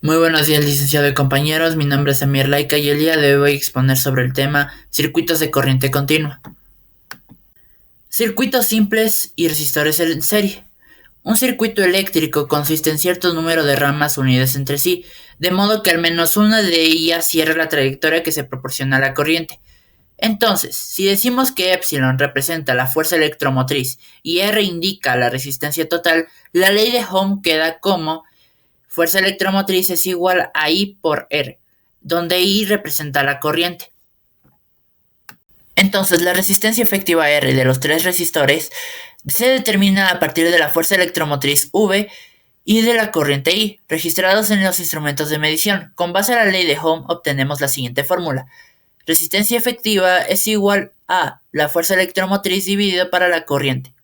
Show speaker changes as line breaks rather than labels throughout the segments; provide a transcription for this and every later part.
Muy buenos días, licenciado y compañeros. Mi nombre es Amir Laika y el día de hoy voy a exponer sobre el tema circuitos de corriente continua. Circuitos simples y resistores en serie. Un circuito eléctrico consiste en cierto número de ramas unidas entre sí, de modo que al menos una de ellas cierra la trayectoria que se proporciona a la corriente. Entonces, si decimos que epsilon representa la fuerza electromotriz y R indica la resistencia total, la ley de Ohm queda como fuerza electromotriz es igual a I por R, donde I representa la corriente. Entonces, la resistencia efectiva R de los tres resistores se determina a partir de la fuerza electromotriz V y de la corriente I, registrados en los instrumentos de medición. Con base a la ley de Ohm obtenemos la siguiente fórmula. Resistencia efectiva es igual a la fuerza electromotriz dividido para la corriente.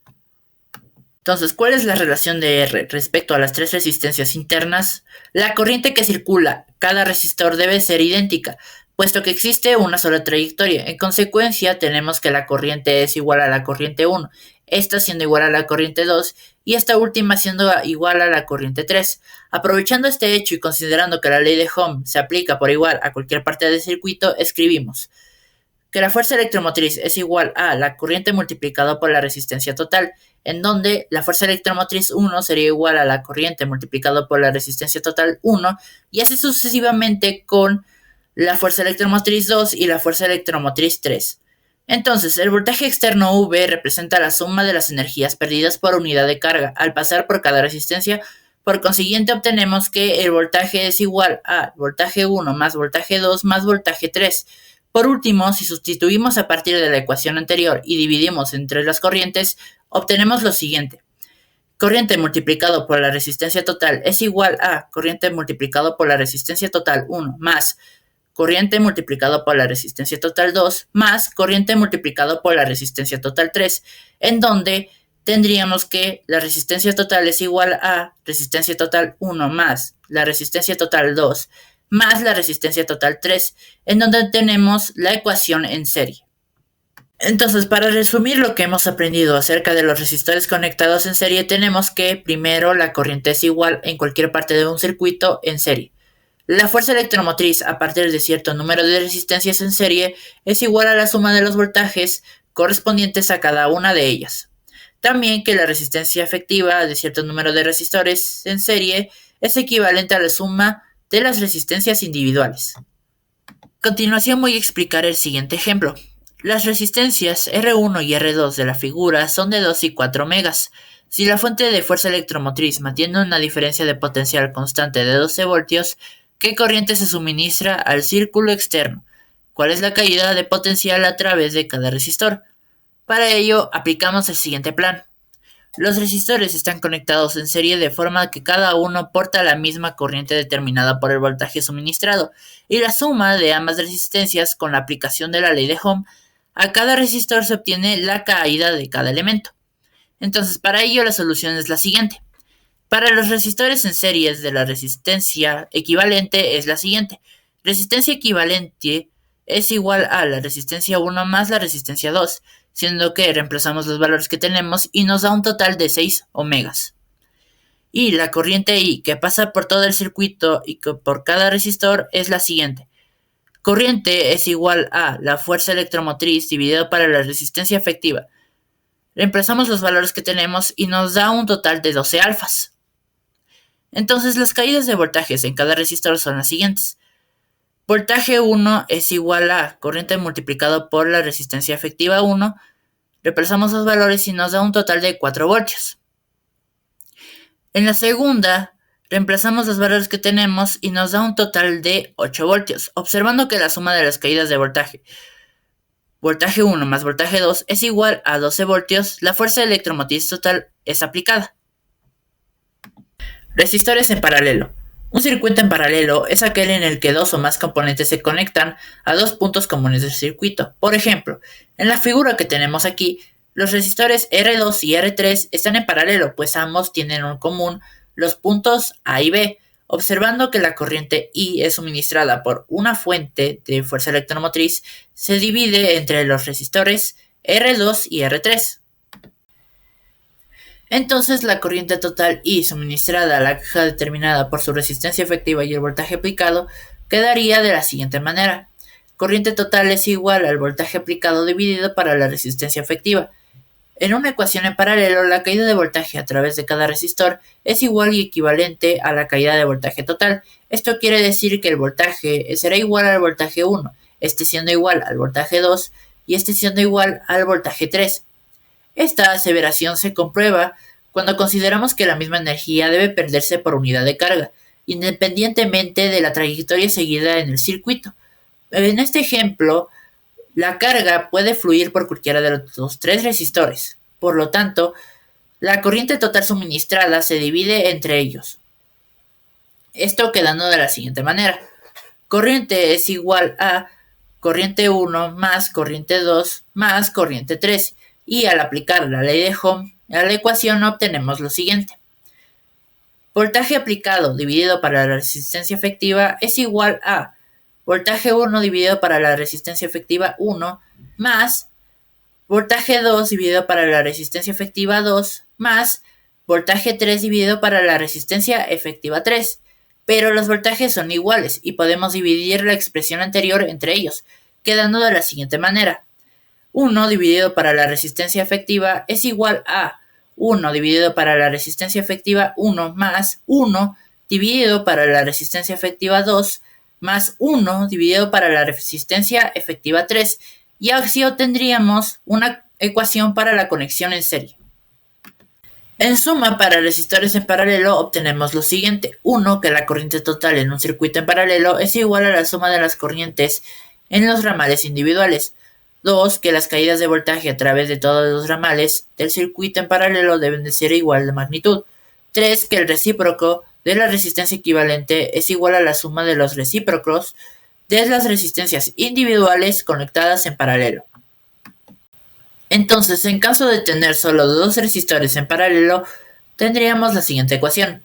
Entonces, ¿cuál es la relación de R respecto a las tres resistencias internas? La corriente que circula cada resistor debe ser idéntica, puesto que existe una sola trayectoria. En consecuencia, tenemos que la corriente es igual a la corriente 1, esta siendo igual a la corriente 2 y esta última siendo igual a la corriente 3. Aprovechando este hecho y considerando que la ley de Ohm se aplica por igual a cualquier parte del circuito, escribimos que la fuerza electromotriz es igual a la corriente multiplicado por la resistencia total, en donde la fuerza electromotriz 1 sería igual a la corriente multiplicado por la resistencia total 1, y así sucesivamente con la fuerza electromotriz 2 y la fuerza electromotriz 3. Entonces, el voltaje externo V representa la suma de las energías perdidas por unidad de carga al pasar por cada resistencia. Por consiguiente, obtenemos que el voltaje es igual a voltaje 1 más voltaje 2 más voltaje 3. Por último, si sustituimos a partir de la ecuación anterior y dividimos entre las corrientes, obtenemos lo siguiente. Corriente multiplicado por la resistencia total es igual a corriente multiplicado por la resistencia total 1 más corriente multiplicado por la resistencia total 2 más corriente multiplicado por la resistencia total 3, en donde tendríamos que la resistencia total es igual a resistencia total 1 más la resistencia total 2 más la resistencia total 3, en donde tenemos la ecuación en serie. Entonces, para resumir lo que hemos aprendido acerca de los resistores conectados en serie, tenemos que primero la corriente es igual en cualquier parte de un circuito en serie. La fuerza electromotriz a partir de cierto número de resistencias en serie es igual a la suma de los voltajes correspondientes a cada una de ellas. También que la resistencia efectiva de cierto número de resistores en serie es equivalente a la suma de las resistencias individuales. A continuación voy a explicar el siguiente ejemplo. Las resistencias R1 y R2 de la figura son de 2 y 4 megas. Si la fuente de fuerza electromotriz mantiene una diferencia de potencial constante de 12 voltios, ¿qué corriente se suministra al círculo externo? ¿Cuál es la caída de potencial a través de cada resistor? Para ello, aplicamos el siguiente plan. Los resistores están conectados en serie de forma que cada uno porta la misma corriente determinada por el voltaje suministrado, y la suma de ambas resistencias con la aplicación de la ley de Ohm, a cada resistor se obtiene la caída de cada elemento. Entonces, para ello la solución es la siguiente. Para los resistores en series de la resistencia equivalente es la siguiente. Resistencia equivalente es igual a la resistencia 1 más la resistencia 2, siendo que reemplazamos los valores que tenemos y nos da un total de 6 ohmegas. Y la corriente I que pasa por todo el circuito y que por cada resistor es la siguiente. Corriente es igual a la fuerza electromotriz dividido para la resistencia efectiva. Reemplazamos los valores que tenemos y nos da un total de 12 alfas. Entonces las caídas de voltajes en cada resistor son las siguientes. Voltaje 1 es igual a corriente multiplicado por la resistencia efectiva 1. Reemplazamos los valores y nos da un total de 4 voltios. En la segunda, reemplazamos los valores que tenemos y nos da un total de 8 voltios, observando que la suma de las caídas de voltaje 1 más voltaje 2 es igual a 12 voltios, la fuerza electromotriz total es aplicada. Resistores en paralelo. Un circuito en paralelo es aquel en el que dos o más componentes se conectan a dos puntos comunes del circuito. Por ejemplo, en la figura que tenemos aquí, los resistores R2 y R3 están en paralelo, pues ambos tienen en común los puntos A y B, observando que la corriente I es suministrada por una fuente de fuerza electromotriz, se divide entre los resistores R2 y R3. Entonces la corriente total I suministrada a la caja determinada por su resistencia efectiva y el voltaje aplicado quedaría de la siguiente manera. Corriente total es igual al voltaje aplicado dividido para la resistencia efectiva. En una ecuación en paralelo, la caída de voltaje a través de cada resistor es igual y equivalente a la caída de voltaje total. Esto quiere decir que el voltaje será igual al voltaje 1, este siendo igual al voltaje 2 y este siendo igual al voltaje 3. Esta aseveración se comprueba cuando consideramos que la misma energía debe perderse por unidad de carga, independientemente de la trayectoria seguida en el circuito. En este ejemplo, la carga puede fluir por cualquiera de los tres resistores. Por lo tanto, la corriente total suministrada se divide entre ellos. Esto quedando de la siguiente manera. Corriente es igual a corriente 1 más corriente 2 más corriente 3. Y al aplicar la ley de Ohm a la ecuación obtenemos lo siguiente. Voltaje aplicado dividido para la resistencia efectiva es igual a voltaje 1 dividido para la resistencia efectiva 1 más voltaje 2 dividido para la resistencia efectiva 2 más voltaje 3 dividido para la resistencia efectiva 3. Pero los voltajes son iguales y podemos dividir la expresión anterior entre ellos, quedando de la siguiente manera. 1 dividido para la resistencia efectiva es igual a 1 dividido para la resistencia efectiva 1 más 1 dividido para la resistencia efectiva 2 más 1 dividido para la resistencia efectiva 3, y así obtendríamos una ecuación para la conexión en serie. En suma, para resistores en paralelo obtenemos lo siguiente. 1. Que la corriente total en un circuito en paralelo es igual a la suma de las corrientes en los ramales individuales. 2. Que las caídas de voltaje a través de todos los ramales del circuito en paralelo deben de ser igual de magnitud. 3. Que el recíproco de la resistencia equivalente es igual a la suma de los recíprocos de las resistencias individuales conectadas en paralelo. Entonces, en caso de tener solo dos resistores en paralelo, tendríamos la siguiente ecuación.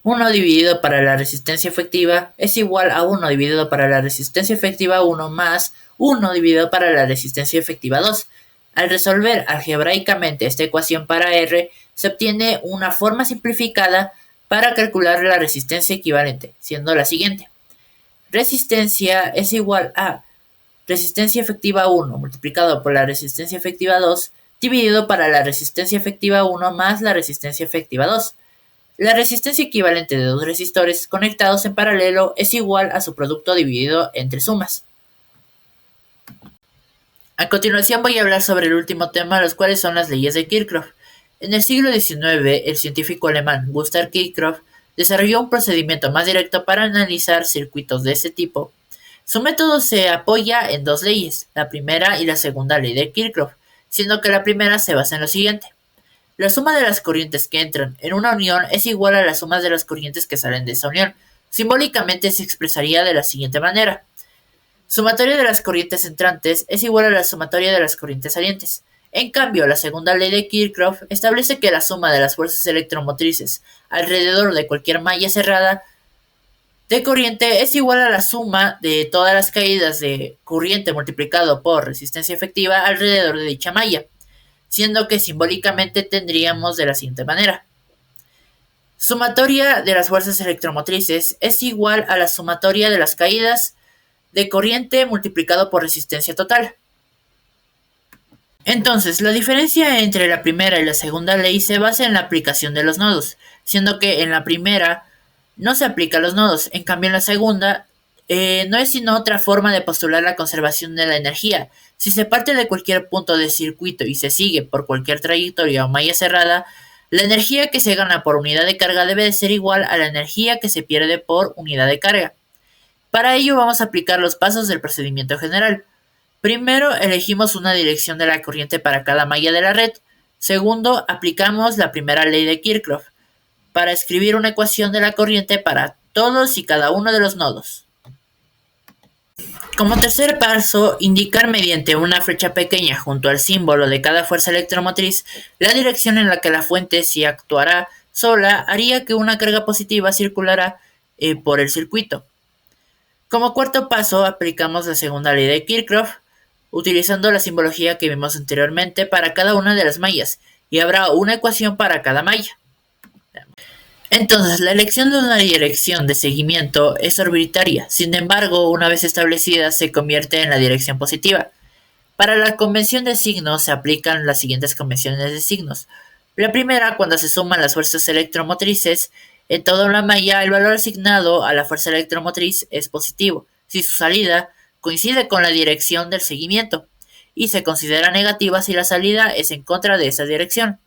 1 dividido para la resistencia efectiva es igual a 1 dividido para la resistencia efectiva 1 más 1 dividido para la resistencia efectiva 2. Al resolver algebraicamente esta ecuación para R, se obtiene una forma simplificada para calcular la resistencia equivalente, siendo la siguiente. Resistencia es igual a resistencia efectiva 1 multiplicado por la resistencia efectiva 2 dividido para la resistencia efectiva 1 más la resistencia efectiva 2. La resistencia equivalente de dos resistores conectados en paralelo es igual a su producto dividido entre sumas. A continuación voy a hablar sobre el último tema, los cuales son las leyes de Kirchhoff. En el siglo XIX, el científico alemán Gustav Kirchhoff desarrolló un procedimiento más directo para analizar circuitos de este tipo. Su método se apoya en dos leyes, la primera y la segunda ley de Kirchhoff, siendo que la primera se basa en lo siguiente. La suma de las corrientes que entran en una unión es igual a la suma de las corrientes que salen de esa unión. Simbólicamente se expresaría de la siguiente manera. Sumatoria de las corrientes entrantes es igual a la sumatoria de las corrientes salientes. En cambio, la segunda ley de Kirchhoff establece que la suma de las fuerzas electromotrices alrededor de cualquier malla cerrada de corriente es igual a la suma de todas las caídas de corriente multiplicado por resistencia efectiva alrededor de dicha malla, siendo que simbólicamente tendríamos de la siguiente manera. Sumatoria de las fuerzas electromotrices es igual a la sumatoria de las caídas de corriente multiplicado por resistencia total. Entonces, la diferencia entre la primera y la segunda ley se basa en la aplicación de los nodos, siendo que en la primera no se aplica a los nodos, en cambio en la segunda no es sino otra forma de postular la conservación de la energía. Si se parte de cualquier punto del circuito y se sigue por cualquier trayectoria o malla cerrada, la energía que se gana por unidad de carga debe de ser igual a la energía que se pierde por unidad de carga. Para ello vamos a aplicar los pasos del procedimiento general. Primero, elegimos una dirección de la corriente para cada malla de la red. Segundo, aplicamos la primera ley de Kirchhoff para escribir una ecuación de la corriente para todos y cada uno de los nodos. Como tercer paso, indicar mediante una flecha pequeña junto al símbolo de cada fuerza electromotriz la dirección en la que la fuente, si actuará sola, haría que una carga positiva circulara por el circuito. Como cuarto paso, aplicamos la segunda ley de Kirchhoff, utilizando la simbología que vimos anteriormente para cada una de las mallas, y habrá una ecuación para cada malla. Entonces, la elección de una dirección de seguimiento es arbitraria, sin embargo, una vez establecida se convierte en la dirección positiva. Para la convención de signos se aplican las siguientes convenciones de signos. La primera, cuando se suman las fuerzas electromotrices, en toda una malla el valor asignado a la fuerza electromotriz es positivo, si su salida coincide con la dirección del seguimiento, y se considera negativa si la salida es en contra de esa dirección.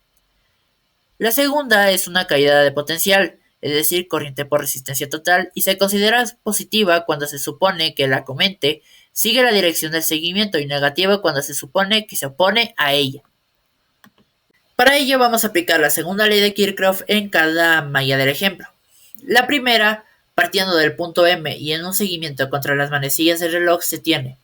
La segunda es una caída de potencial, es decir, corriente por resistencia total, y se considera positiva cuando se supone que la corriente sigue la dirección del seguimiento y negativa cuando se supone que se opone a ella. Para ello vamos a aplicar la segunda ley de Kirchhoff en cada malla del ejemplo. La primera, partiendo del punto M y en un seguimiento contra las manecillas del reloj se tiene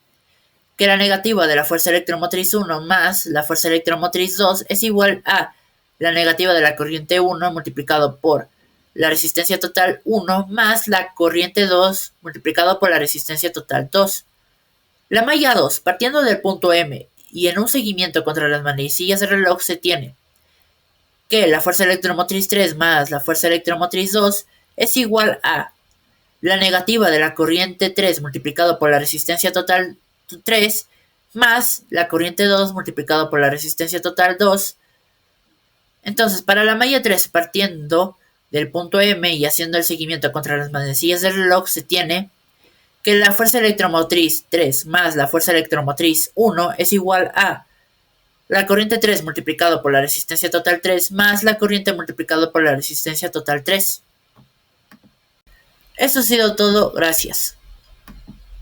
que la negativa de la fuerza electromotriz 1 más la fuerza electromotriz 2 es igual a la negativa de la corriente 1 multiplicado por la resistencia total 1 más la corriente 2 multiplicado por la resistencia total 2. La malla 2, partiendo del punto M y en un seguimiento contra las manecillas del reloj se tiene que la fuerza electromotriz 3 más la fuerza electromotriz 2 es igual a la negativa de la corriente 3 multiplicado por la resistencia total 3 más la corriente 2 multiplicado por la resistencia total 2. Entonces, para la malla 3, partiendo del punto M y haciendo el seguimiento contra las manecillas del reloj, se tiene que la fuerza electromotriz 3 más la fuerza electromotriz 1 es igual a la corriente 3 multiplicado por la resistencia total 3 más la corriente multiplicado por la resistencia total 3. Eso ha sido todo, gracias.